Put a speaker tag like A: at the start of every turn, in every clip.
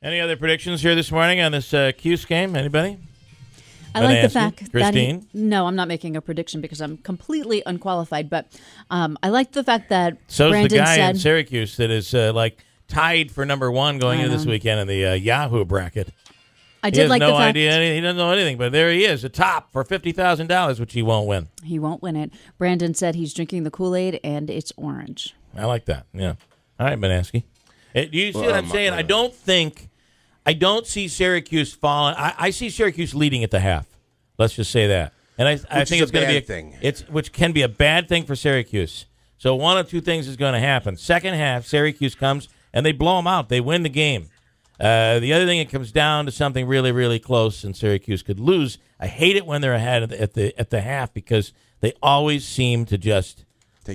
A: Any other predictions here this morning on this Cuse game? Anybody?
B: I like the fact
A: Christine?
B: that no, I'm not making a prediction because I'm completely unqualified. But I like the fact that
A: So's
B: Brandon
A: the guy
B: said,
A: in Syracuse that is tied for number one going into this weekend in the Yahoo bracket.
B: I did like the fact
A: he doesn't know anything, but there he is, atop for $50,000, which he won't win.
B: He won't win it. Brandon said he's drinking the Kool-Aid and it's orange.
A: I like that. Yeah. All right, Banansky. Do you see what I'm saying? I don't see Syracuse falling. I see Syracuse leading at the half. Let's just say that. And I think it's going to be a thing. Which can be a bad thing for Syracuse. So one of two things is going to happen. Second half, Syracuse comes and they blow them out. They win the game. The other thing, it comes down to something really, really close, and Syracuse could lose. I hate it when they're ahead at the half because they always seem to just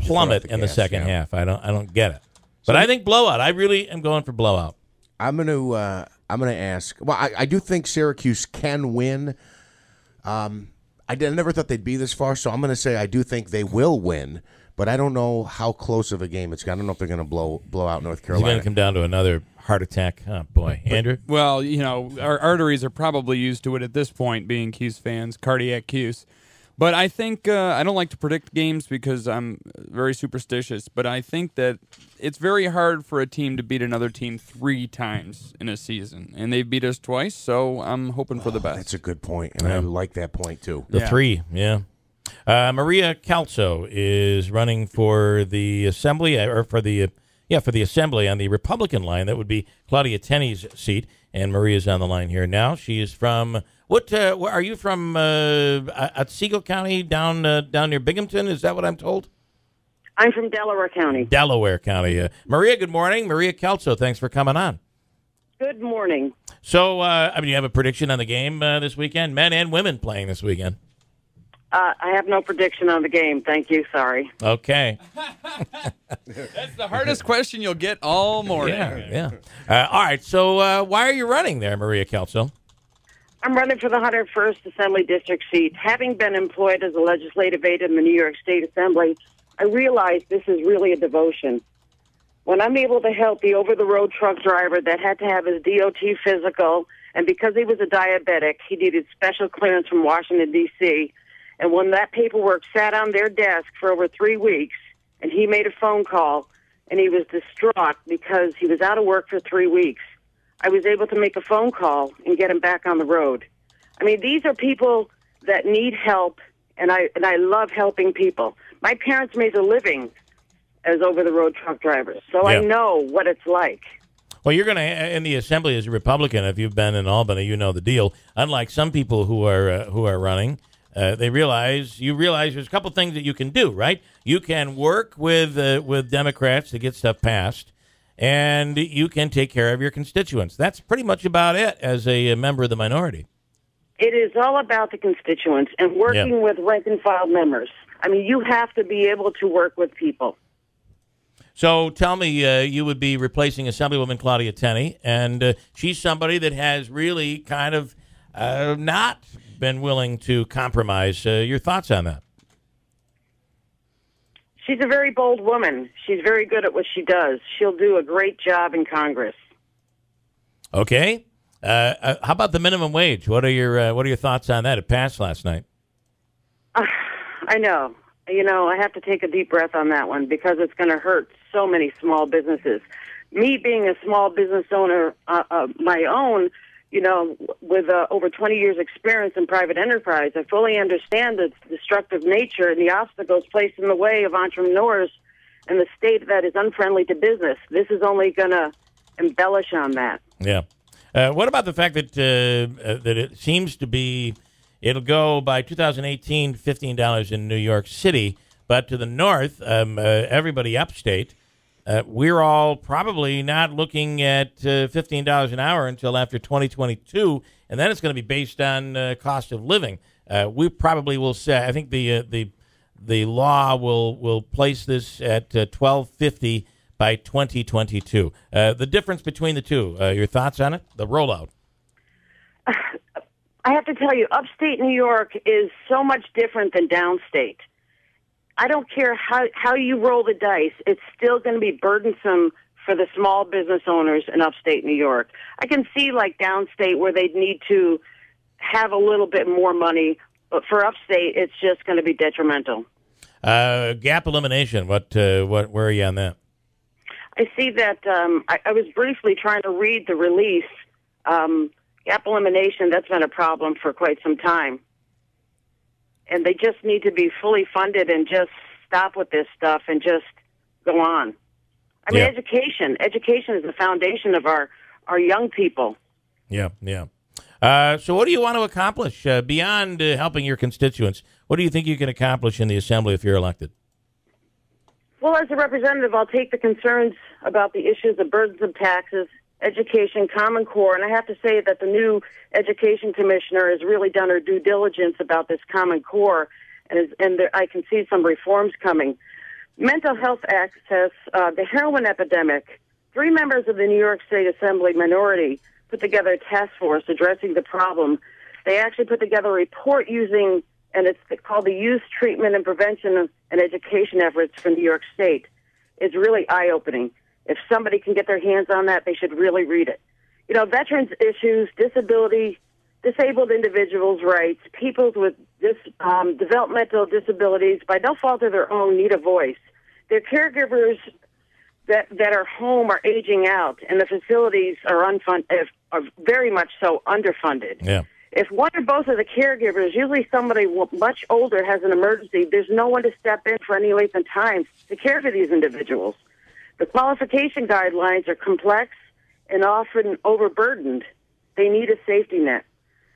A: plummet in the second half. I don't get it. But I think blowout. I really am going for blowout.
C: I'm gonna ask. Well, I do think Syracuse can win. I never thought they'd be this far, so I'm going to say I do think they will win. But I don't know how close of a game it's going. I don't know if they're going to blow out North Carolina.
A: It's going to come down to another heart attack. Oh, boy. Andrew?
D: Well, our arteries are probably used to it at this point, being Cuse fans, cardiac Cuse. But I think I don't like to predict games because I'm very superstitious, but I think that it's very hard for a team to beat another team 3 times in a season. And they beat us twice, so I'm hoping for the best.
C: That's a good point, and I like that point, too.
A: The 3, yeah. Maria Kelso is running for the assembly, for the assembly on the Republican line. That would be Claudia Tenney's seat, and Maria's on the line here now. She is from where are you from? Otsego County, down near Binghamton. Is that what I'm told?
E: I'm from Delaware County.
A: Delaware County. Maria, good morning. Maria Kelso, thanks for coming on.
E: Good morning.
A: So, you have a prediction on the game this weekend? Men and women playing this weekend.
E: I have no prediction on the game. Thank you. Sorry.
A: Okay.
D: That's the hardest question you'll get all morning.
A: Yeah. All right. So why are you running there, Maria Kelso?
E: I'm running for the 101st Assembly District seat. Having been employed as a legislative aide in the New York State Assembly, I realize this is really a devotion. When I'm able to help the over-the-road truck driver that had to have his DOT physical, and because he was a diabetic, he needed special clearance from Washington, D.C., and when that paperwork sat on their desk for over 3 weeks, and he made a phone call, and he was distraught because he was out of work for 3 weeks, I was able to make a phone call and get him back on the road. I mean, these are people that need help, and I love helping people. My parents made a living as over-the-road truck drivers, so I know what it's like.
A: Well, you're going to, in the assembly as a Republican, if you've been in Albany, you know the deal. Unlike some people who are running, you realize there's a couple things that you can do, right? You can work with Democrats to get stuff passed, and you can take care of your constituents. That's pretty much about it as a member of the minority.
E: It is all about the constituents and working with rank-and-file members. I mean, you have to be able to work with people.
A: So tell me, you would be replacing Assemblywoman Claudia Tenney, and she's somebody that has really kind of not been willing to compromise. Your thoughts on that?
E: She's a very bold woman. She's very good at what she does. She'll do a great job in Congress.
A: Okay. How about the minimum wage? What are your thoughts on that? It passed last night.
E: I know. I have to take a deep breath on that one because it's going to hurt so many small businesses. Me being a small business owner my own, with over 20 years experience in private enterprise, I fully understand the destructive nature and the obstacles placed in the way of entrepreneurs in the state that is unfriendly to business. This is only going to embellish on that.
A: Yeah. What about the fact that it seems to be, it'll go by 2018, $15 in New York City, but to the north, everybody upstate, we're all probably not looking at $15 an hour until after 2022, and then it's going to be based on cost of living. We probably will say, I think the law will place this at $12.50 by 2022. The difference between the two, your thoughts on it? The rollout.
E: I have to tell you, upstate New York is so much different than downstate. I don't care how you roll the dice. It's still going to be burdensome for the small business owners in upstate New York. I can see like downstate where they'd need to have a little bit more money, but for upstate, it's just going to be detrimental.
A: Gap elimination. Where are you on that?
E: I see that I was briefly trying to read the release. Gap elimination, that's been a problem for quite some time. And they just need to be fully funded and just stop with this stuff and just go on. I mean, education. Education is the foundation of our young people.
A: Yeah. So what do you want to accomplish beyond helping your constituents? What do you think you can accomplish in the Assembly if you're elected?
E: Well, as a representative, I'll take the concerns about the issues of burdens of taxes, education, Common Core, and I have to say that the new Education Commissioner has really done her due diligence about this Common Core, and I can see some reforms coming. Mental health access, the heroin epidemic. 3 members of the New York State Assembly minority put together a task force addressing the problem. They actually put together a report using, and it's called the Youth Treatment and Prevention and Education Efforts for New York State. It's really eye-opening. If somebody can get their hands on that, they should really read it. You know, veterans issues, disability, disabled individuals' rights, people with developmental disabilities, by no fault of their own, need a voice. Their caregivers that are home are aging out, and the facilities are are very much so underfunded.
A: Yeah.
E: If one or both of the caregivers, usually somebody much older, has an emergency, there's no one to step in for any length of time to care for these individuals. The qualification guidelines are complex and often overburdened. They need a safety net.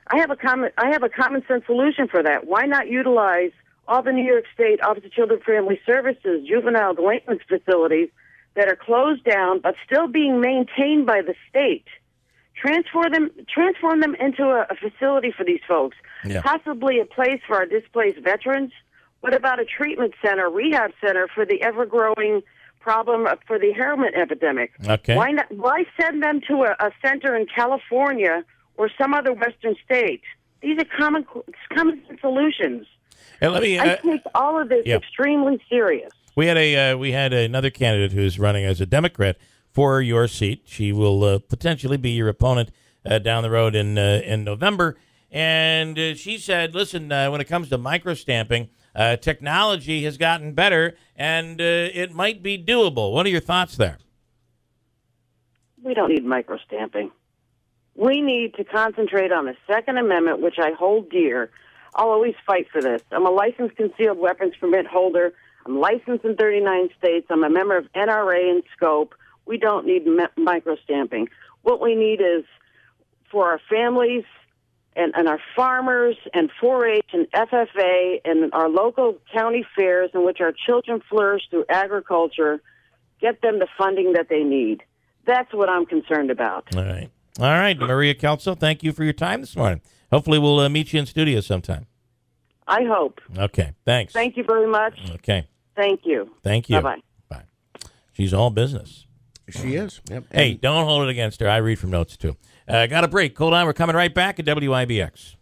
E: I have a common sense solution for that. Why not utilize all the New York State Office of Children and Family Services juvenile delinquency facilities that are closed down but still being maintained by the state? Transform them into a facility for these folks, possibly a place for our displaced veterans. What about a treatment center, rehab center for the ever-growing problem for the heroin epidemic?
A: Okay.
E: Why send them to a center in California or some other Western state? These are common sense solutions.
A: And let me,
E: I take all of this extremely serious.
A: We had another candidate who's running as a Democrat for your seat. She will potentially be your opponent down the road in November. And she said, listen, when it comes to microstamping, technology has gotten better, and it might be doable. What are your thoughts there?
E: We don't need microstamping. We need to concentrate on the Second Amendment, which I hold dear. I'll always fight for this. I'm a licensed concealed weapons permit holder. I'm licensed in 39 states. I'm a member of NRA and SCOPE. We don't need microstamping. What we need is for our families and our farmers and 4-H and FFA and our local county fairs in which our children flourish through agriculture, get them the funding that they need. That's what I'm concerned about.
A: All right, Maria Kelso, thank you for your time this morning. Hopefully we'll meet you in studio sometime.
E: I hope.
A: Okay, thanks.
E: Thank you very much.
A: Okay.
E: Thank you.
A: Thank you.
E: Bye-bye.
A: Bye. She's all business.
C: She is. Yep.
A: Hey, don't hold it against her. I read from notes, too. Got a break. Hold on. We're coming right back at WIBX.